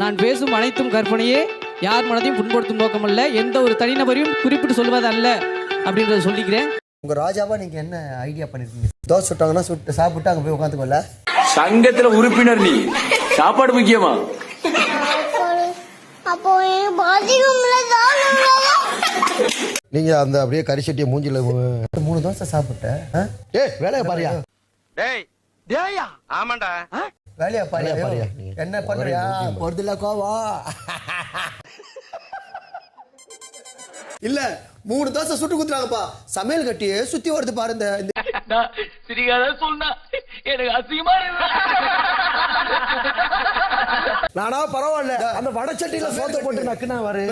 நான் பேசும் அனைத்தும் கற்பனையே, யார் மனதையும் புண்படுத்தும் நோக்கமல்ல, எந்த ஒரு தனிநபரையும் குறிப்பிட்டு சொல்வது அல்ல அப்படின்றத சொல்லிக்கிறேன். உங்க ராஜாவா நீங்க என்ன ஐடியா பண்ணிருக்கீங்க? தோசை சுட்டாங்கன்னா சுட்டு சாப்பிட்டு அங்க போய் உட்காந்துக்கோல. சங்கத்துல உறுப்பினர் நீ, சாப்பாடு முக்கியமா? நீங்க அந்த அப்படியே கறி சட்டியை மூஞ்சில 3 தோசை சாப்பிட்டேன். வேலையை பாரியா? டேயா ஆமாண்டா, வேலையா பாரியா? என்ன பண்றியா? பொறுதுல கோவா இல்ல 3 தோசை சுட்டு குத்துறாங்கப்பா. சமையல் கட்டியே சுத்தி வருது பாருங்க. சிரிக்காத சொன்னா எனக்கு அசிங்கமா இருக்கு. நானா பரவாயில்ல, அந்த வடச்சட்டியில சோத்த போட்டு நக்குனா வரு.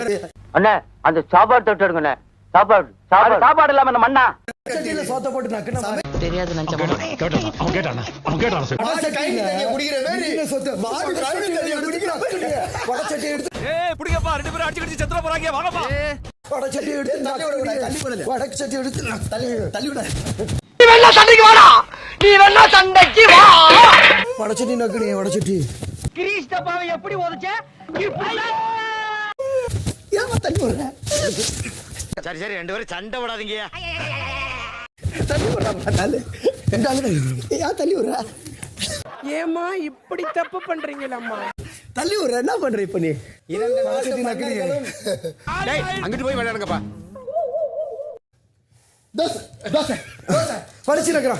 அண்ணே அந்த சாப்பாடு தொட்டு எடுங்கண்ணே. சாப்பாடு இல்லாம அந்த மண்ணா வடச்சட்டியில சோத்த போட்டு நக்குனா தெரியாது நினைச்சேன். குடிக்கிற வேற சொத்து மாடு கழுவி குடிக்கிற வடச்சட்டி எடுத்து புடிங்கப்பா, 2 பேரும் அடிச்சு செத்துற போறாங்க. வாங்கப்பா. வடச்சட்டி எடுத்து வடச்சட்டி எடுத்து தள்ளி விட. நீ வேணா சண்டைக்கு வாடா, நீ வேணா சண்டைக்கு வா. வடச்சட்டி நக்குனே வடச்சட்டி. கிரீஷ் டப்பாவை எப்படி உடைச்ச? ஏமா தள்ளி விடுற? சரி 2 பேரும் சண்டை விடாதீங்க. தள்ளி விடுறா நாளே. ஏன் தள்ளி விடுற? ஏமா இப்படி தப்பு பண்றீங்களம்மா? தள்ளி விடுற என்ன பண்ற இப்ப நீ? வடச்சட்டி நக்குனே. டேய் அங்கிட்டு போய் விளையாடுங்கப்பா. வலிச்சு நக்கறா.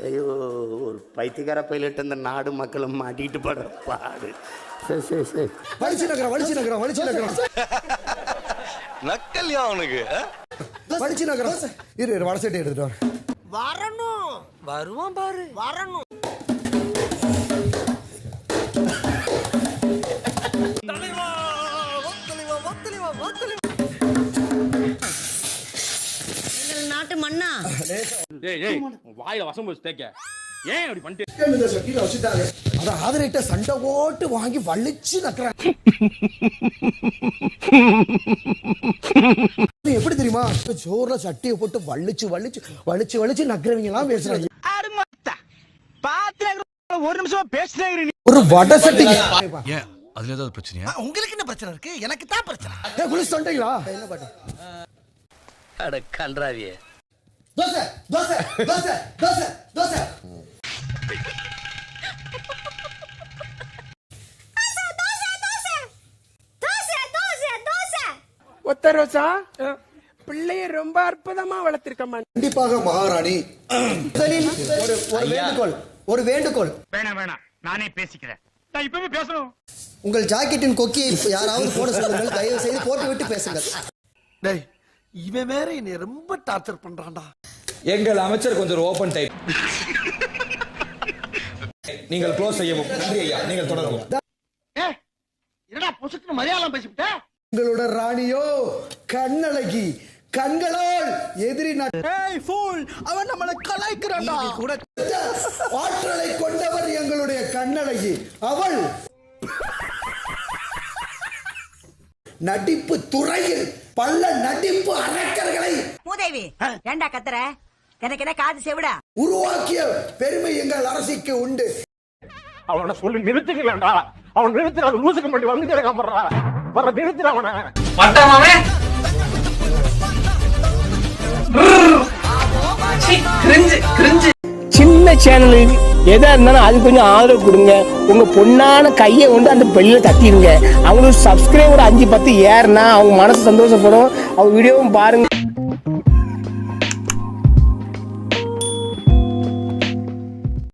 ஐயோ, ஒரு பைத்தியக்கார பைலட் இந்த நாடு மக்களும் மாட்டிக்கிட்டு படுற பாடு. சரி வலிச்சு நக்கறா. நக்கல்யா அவனுக்கு. வலிச்சு நக்கறா. இரு வடச்சட்டி எடுத்துட்டு வா. வரணும், வருவான் பாரு, வரணும். நாட்டு மண்ணா வாயில வசம் போச்சு தேக்க. ஏன் அப்படி பண்ணிட்டு? அத ஆதரிட்ட சண்டை ஓட்டு வாங்கி வலிச்சு நக்கறா. எப்படி தெரியுமா? ஜோர்ல சட்டியை போட்டு வலிச்சு நக்கறவங்க எல்லாம் பேசுறாங்க. ஒரு நிமிஷம் பேசுறேன். ஒரு வடை சட்டி. ஏன் அதுல ஏதாவது பிரச்சனையா? உங்களுக்கு என்ன பிரச்சனை இருக்கு? எனக்கு தான் பிரச்சனை. குளிச்சு தொண்டைங்களா? என்ன பாட்டு? அட கன்றாவியே. தோசை. ஒத்த ரோசா பிள்ளைய ரொம்ப அற்புதமா வளர்த்திருக்கம்மா. கண்டிப்பாக மகாராணி. ஒரு வேண்டுகோள். வேணாம் நானே பேசிக்கிறேன். நான் இப்பவே பேசணும். உங்கள் ஜாக்கெட்டின் கொக்கியை யாராவது போட சொல்லுங்கள். தயவு செய்து போட்டு விட்டு பேசுங்கள். டேய் இவன் வேற என்னை ரொம்ப டார்ச்சர் பண்றான்டா. எங்கள் அமைச்சர் கொஞ்சம் ஓபன் டைப். நீங்கள் க்ளோஸ் செய்யவும். நன்றி ஐயா, நீங்கள் தொடரவும். என்னடா பொசுக்கு மலையாளம் பேசிவிட்ட? உங்களோட ராணியோ கண்ணழகி, கண்களால் எதிரி அவன் நம்மளை கலாய்க்கிறான்டா. கூட ஆற்றலை கொண்டவர் எங்களுடைய கண்ணழகி. அவள் நடிப்பு துறையில் பல நடிப்பு அரக்கர்களை மூதேவி ஏண்டா கத்துற? எனக்கு என்ன காது செவிடா? உருவாக்கிய பெருமை எங்கள் அரசிக்கு உண்டு. அவனை சொல்லி நிறுத்துக்கலடா. அவன் நிறுத்துற லூசுக்கு மட்டும் வந்து கேட்க போறா. வர நிறுத்துற அவனை. பட்டாமாவே கிரிஞ்சு. சின்ன சேனல் எதா இருந்தாலும் அது கொஞ்சம் ஆதரவு கொடுங்க. உங்க பொண்ணான கையை கொண்டு அந்த பெல்ல தட்டிடுங்க. அவங்களுக்கு சப்ஸ்கிரைபர் 5-10 ஏறுனா அவங்க மனசு சந்தோஷப்படும். அவங்க வீடியோவும் பாருங்க.